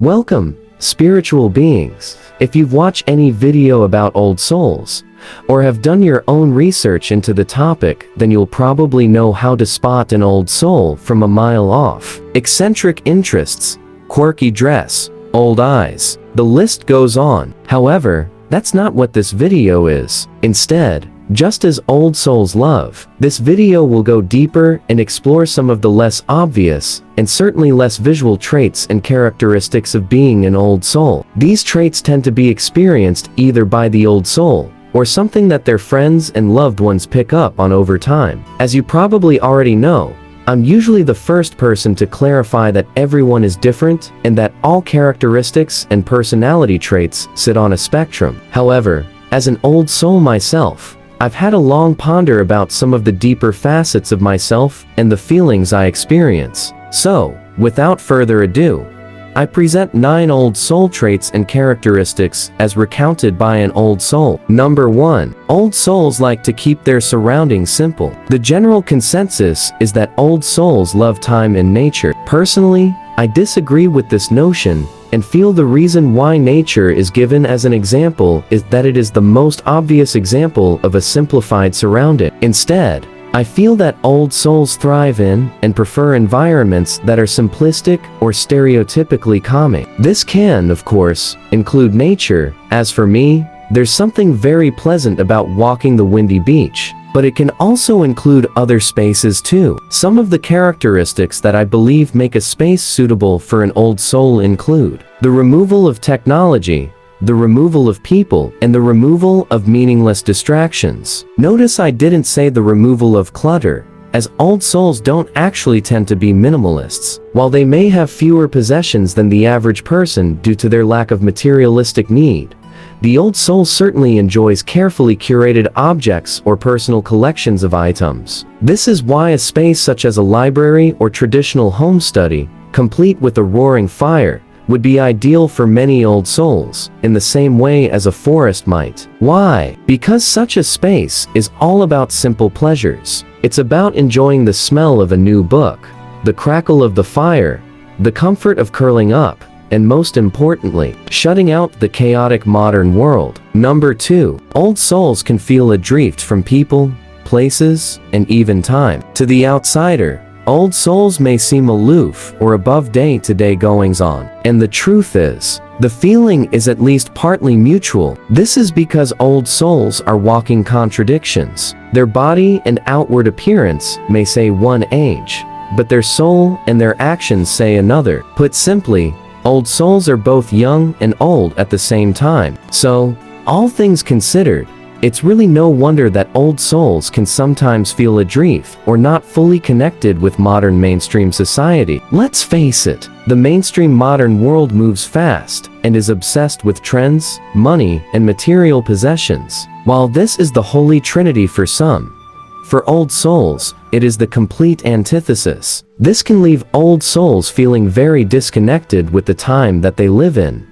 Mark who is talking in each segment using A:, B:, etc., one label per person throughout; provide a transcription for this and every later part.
A: Welcome, spiritual beings. If you've watched any video about old souls, or have done your own research into the topic, then you'll probably know how to spot an old soul from a mile off. Eccentric interests, quirky dress, old eyes. The list goes on. However, that's not what this video is. Instead, just as old souls love, this video will go deeper and explore some of the less obvious, and certainly less visual traits and characteristics of being an old soul. These traits tend to be experienced either by the old soul, or something that their friends and loved ones pick up on over time. As you probably already know, I'm usually the first person to clarify that everyone is different and that all characteristics and personality traits sit on a spectrum. However, as an old soul myself, I've had a long ponder about some of the deeper facets of myself and the feelings I experience. So, without further ado, I present 9 old soul traits and characteristics as recounted by an old soul. Number 1. Old souls like to keep their surroundings simple. The general consensus is that old souls love time and nature. Personally, I disagree with this notion and feel the reason why nature is given as an example is that it is the most obvious example of a simplified surrounding. Instead, I feel that old souls thrive in and prefer environments that are simplistic or stereotypically calming. This can, of course, include nature. As for me, there's something very pleasant about walking the windy beach, but it can also include other spaces too. Some of the characteristics that I believe make a space suitable for an old soul include the removal of technology, the removal of people, and the removal of meaningless distractions. Notice I didn't say the removal of clutter, as old souls don't actually tend to be minimalists. While they may have fewer possessions than the average person due to their lack of materialistic need, the old soul certainly enjoys carefully curated objects or personal collections of items. This is why a space such as a library or traditional home study, complete with a roaring fire, would be ideal for many old souls, in the same way as a forest might. Why? Because such a space is all about simple pleasures. It's about enjoying the smell of a new book, the crackle of the fire, the comfort of curling up, and most importantly, shutting out the chaotic modern world. Number 2. Old souls can feel adrift from people, places, and even time. To the outsider, old souls may seem aloof or above day-to-day goings-on. And the truth is, the feeling is at least partly mutual. This is because old souls are walking contradictions. Their body and outward appearance may say one age, but their soul and their actions say another. Put simply, old souls are both young and old at the same time. So, all things considered, it's really no wonder that old souls can sometimes feel adrift or not fully connected with modern mainstream society. Let's face it, the mainstream modern world moves fast and is obsessed with trends, money, and material possessions. While this is the holy trinity for some, for old souls, it is the complete antithesis. This can leave old souls feeling very disconnected with the time that they live in,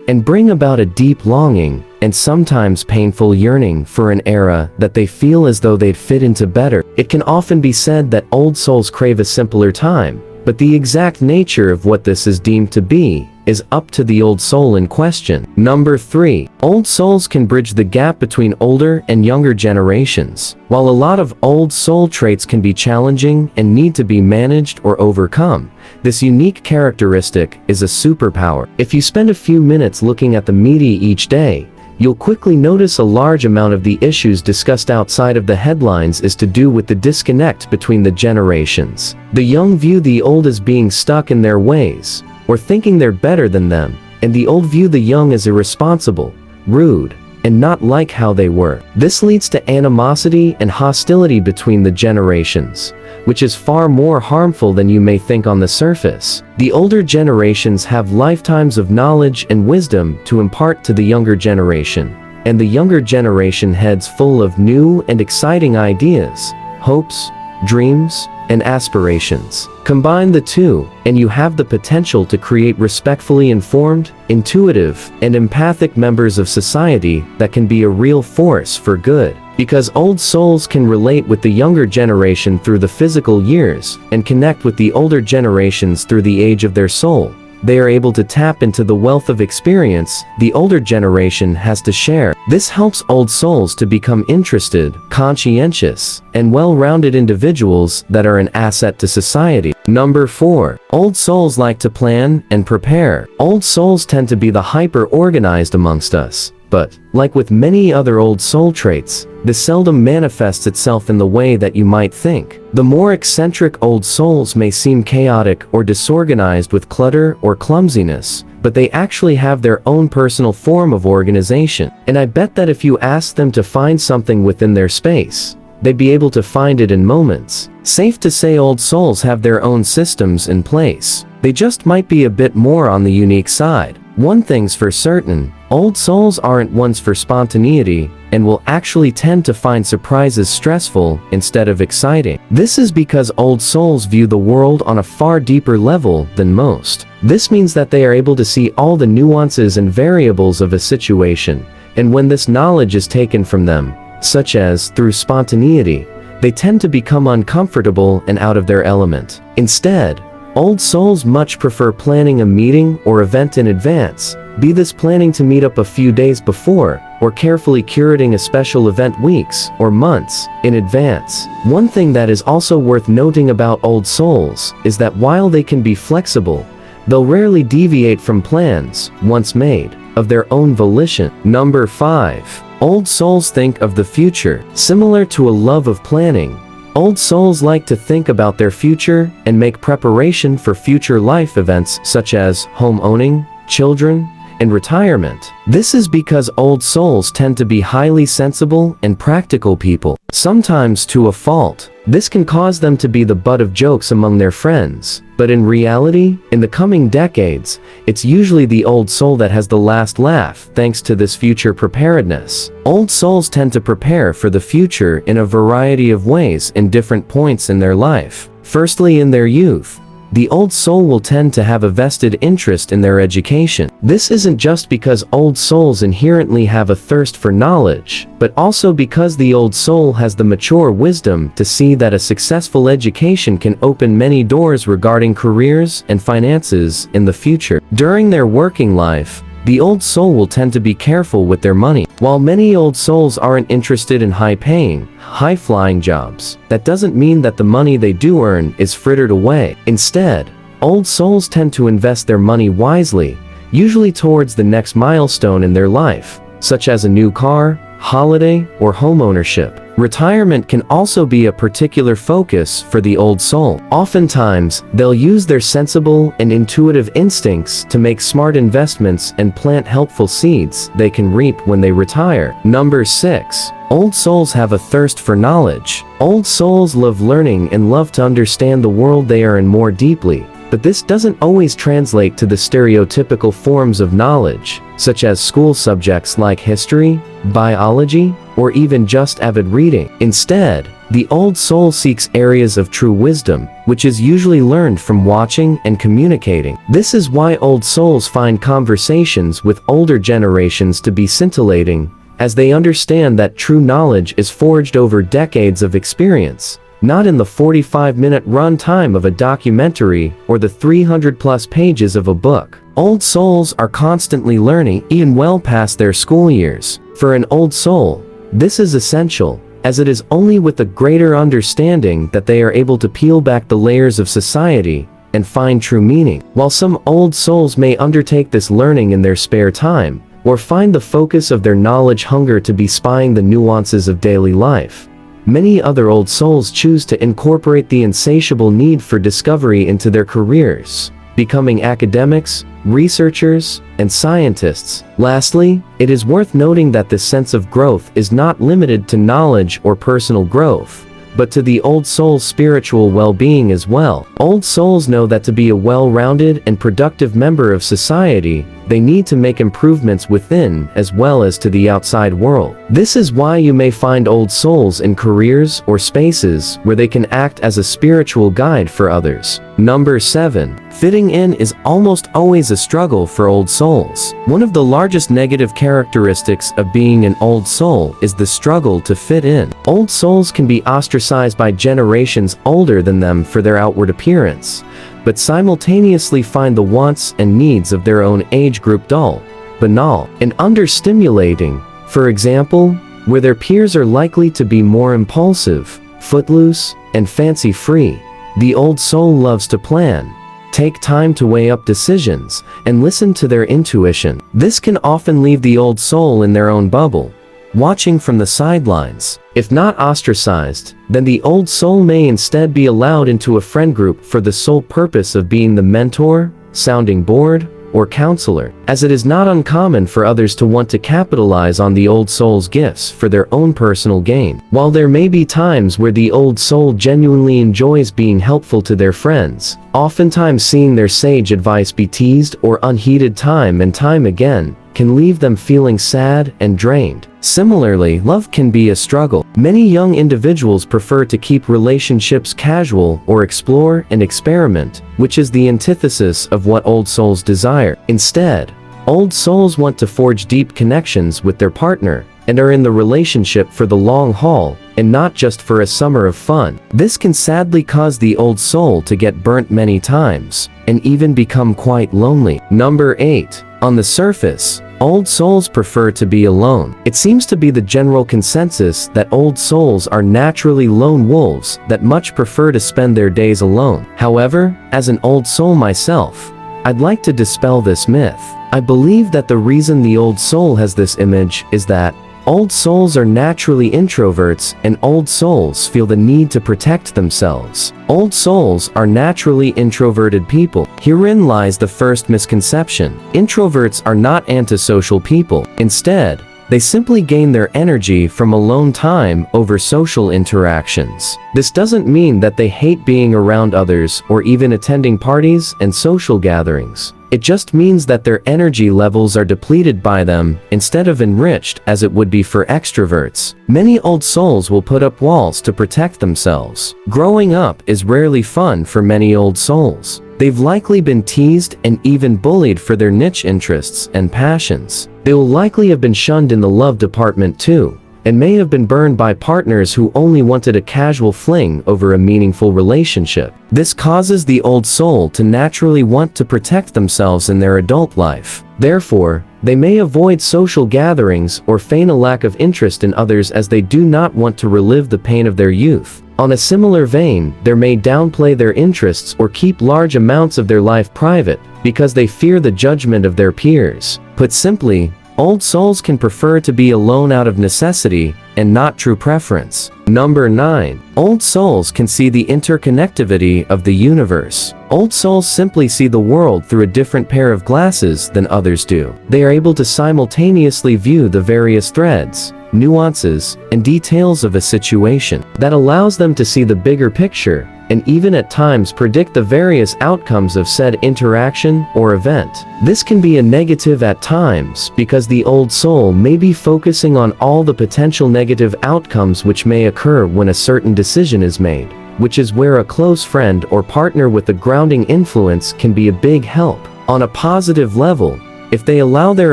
A: and bring about a deep longing and sometimes painful yearning for an era that they feel as though they'd fit into better. It can often be said that old souls crave a simpler time, but the exact nature of what this is deemed to be is up to the old soul in question. Number 3. Old souls can bridge the gap between older and younger generations. While a lot of old soul traits can be challenging and need to be managed or overcome, this unique characteristic is a superpower. If you spend a few minutes looking at the media each day, you'll quickly notice a large amount of the issues discussed outside of the headlines is to do with the disconnect between the generations. The young view the old as being stuck in their ways, or thinking they're better than them, and the old view the young as irresponsible, rude, and not like how they were. This leads to animosity and hostility between the generations, which is far more harmful than you may think on the surface. The older generations have lifetimes of knowledge and wisdom to impart to the younger generation, and the younger generation heads full of new and exciting ideas, hopes, dreams, and aspirations. Combine the two, and you have the potential to create respectfully informed, intuitive, and empathic members of society that can be a real force for good. Because old souls can relate with the younger generation through the physical years, and connect with the older generations through the age of their soul, they are able to tap into the wealth of experience the older generation has to share. This helps old souls to become interested, conscientious, and well-rounded individuals that are an asset to society. Number 4. Old souls like to plan and prepare. Old souls tend to be the hyper-organized amongst us. But, like with many other old soul traits, this seldom manifests itself in the way that you might think. The more eccentric old souls may seem chaotic or disorganized with clutter or clumsiness, but they actually have their own personal form of organization. And I bet that if you ask them to find something within their space, they'd be able to find it in moments. Safe to say old souls have their own systems in place. They just might be a bit more on the unique side. One thing's for certain, old souls aren't ones for spontaneity, and will actually tend to find surprises stressful instead of exciting. This is because old souls view the world on a far deeper level than most. This means that they are able to see all the nuances and variables of a situation, and when this knowledge is taken from them, such as through spontaneity, they tend to become uncomfortable and out of their element. Instead, old souls much prefer planning a meeting or event in advance, be this planning to meet up a few days before, or carefully curating a special event weeks or months in advance. One thing that is also worth noting about old souls is that while they can be flexible, they'll rarely deviate from plans, once made, of their own volition. Number 5. Old souls think of the future. Similar to a love of planning, old souls like to think about their future and make preparation for future life events such as home owning, children, and retirement. This is because old souls tend to be highly sensible and practical people, sometimes to a fault. This can cause them to be the butt of jokes among their friends, but in reality, in the coming decades, it's usually the old soul that has the last laugh thanks to this future preparedness. Old souls tend to prepare for the future in a variety of ways in different points in their life. Firstly, in their youth, the old soul will tend to have a vested interest in their education. This isn't just because old souls inherently have a thirst for knowledge, but also because the old soul has the mature wisdom to see that a successful education can open many doors regarding careers and finances in the future. During their working life, the old soul will tend to be careful with their money. While many old souls aren't interested in high-paying, high-flying jobs, that doesn't mean that the money they do earn is frittered away. Instead, old souls tend to invest their money wisely, usually towards the next milestone in their life, such as a new car, holiday, or home ownership. Retirement can also be a particular focus for the old soul. Oftentimes, they'll use their sensible and intuitive instincts to make smart investments and plant helpful seeds they can reap when they retire. Number 6. Old souls have a thirst for knowledge. Old souls love learning and love to understand the world they are in more deeply. But this doesn't always translate to the stereotypical forms of knowledge, such as school subjects like history, biology, or even just avid reading. Instead, the old soul seeks areas of true wisdom, which is usually learned from watching and communicating. This is why old souls find conversations with older generations to be scintillating, as they understand that true knowledge is forged over decades of experience, not in the 45-minute run time of a documentary or the 300-plus pages of a book. Old souls are constantly learning, even well past their school years. For an old soul, this is essential, as it is only with a greater understanding that they are able to peel back the layers of society and find true meaning. While some old souls may undertake this learning in their spare time, or find the focus of their knowledge hunger to be spying the nuances of daily life, many other old souls choose to incorporate the insatiable need for discovery into their careers, becoming academics, researchers, and scientists. Lastly, it is worth noting that this sense of growth is not limited to knowledge or personal growth, but to the old soul's spiritual well-being as well. Old souls know that to be a well-rounded and productive member of society, they need to make improvements within as well as to the outside world. This is why you may find old souls in careers or spaces where they can act as a spiritual guide for others. Number 7. Fitting in is almost always a struggle for old souls. One of the largest negative characteristics of being an old soul is the struggle to fit in. Old souls can be ostracized by generations older than them for their outward appearance, but simultaneously find the wants and needs of their own age group dull, banal, and understimulating. For example, where their peers are likely to be more impulsive, footloose, and fancy-free, the old soul loves to plan, take time to weigh up decisions, and listen to their intuition. This can often leave the old soul in their own bubble, watching from the sidelines. If not ostracized, then the old soul may instead be allowed into a friend group for the sole purpose of being the mentor, sounding board, or counselor, as it is not uncommon for others to want to capitalize on the old soul's gifts for their own personal gain. While there may be times where the old soul genuinely enjoys being helpful to their friends, oftentimes seeing their sage advice be teased or unheeded time and time again can leave them feeling sad and drained. Similarly, love can be a struggle. Many young individuals prefer to keep relationships casual or explore and experiment, which is the antithesis of what old souls desire. Instead, old souls want to forge deep connections with their partner and are in the relationship for the long haul and not just for a summer of fun. This can sadly cause the old soul to get burnt many times and even become quite lonely. Number 8. On the surface, old souls prefer to be alone. It seems to be the general consensus that old souls are naturally lone wolves that much prefer to spend their days alone. However, as an old soul myself, I'd like to dispel this myth. I believe that the reason the old soul has this image is that old souls are naturally introverts and old souls feel the need to protect themselves. Old souls are naturally introverted people. Herein lies the first misconception. Introverts are not antisocial people. Instead, they simply gain their energy from alone time over social interactions. This doesn't mean that they hate being around others or even attending parties and social gatherings. It just means that their energy levels are depleted by them instead of enriched as it would be for extroverts. Many old souls will put up walls to protect themselves. Growing up is rarely fun for many old souls. They've likely been teased and even bullied for their niche interests and passions. They will likely have been shunned in the love department too, and may have been burned by partners who only wanted a casual fling over a meaningful relationship. This causes the old soul to naturally want to protect themselves in their adult life. Therefore, they may avoid social gatherings or feign a lack of interest in others as they do not want to relive the pain of their youth. On a similar vein, they may downplay their interests or keep large amounts of their life private because they fear the judgment of their peers. Put simply, old souls can prefer to be alone out of necessity and not true preference. Number 9. Old souls can see the interconnectivity of the universe. Old souls simply see the world through a different pair of glasses than others do. They are able to simultaneously view the various threads, nuances, and details of a situation. That allows them to see the bigger picture and even at times predict the various outcomes of said interaction or event. This can be a negative at times because the old soul may be focusing on all the potential negative outcomes which may occur when a certain decision is made, which is where a close friend or partner with a grounding influence can be a big help. On a positive level, if they allow their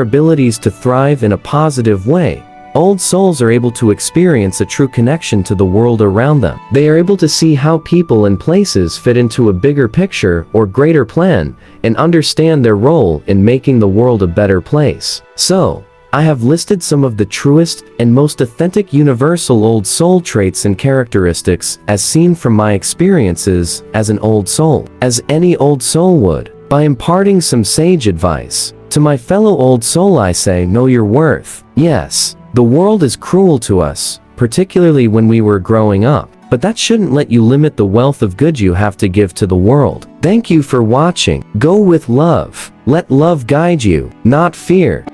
A: abilities to thrive in a positive way, old souls are able to experience a true connection to the world around them. They are able to see how people and places fit into a bigger picture or greater plan and understand their role in making the world a better place. So, I have listed some of the truest and most authentic universal old soul traits and characteristics as seen from my experiences as an old soul. As any old soul would, by imparting some sage advice. To my fellow old soul I say, know your worth. Yes, the world is cruel to us, particularly when we were growing up, but that shouldn't let you limit the wealth of good you have to give to the world. Thank you for watching. Go with love. Let love guide you, not fear.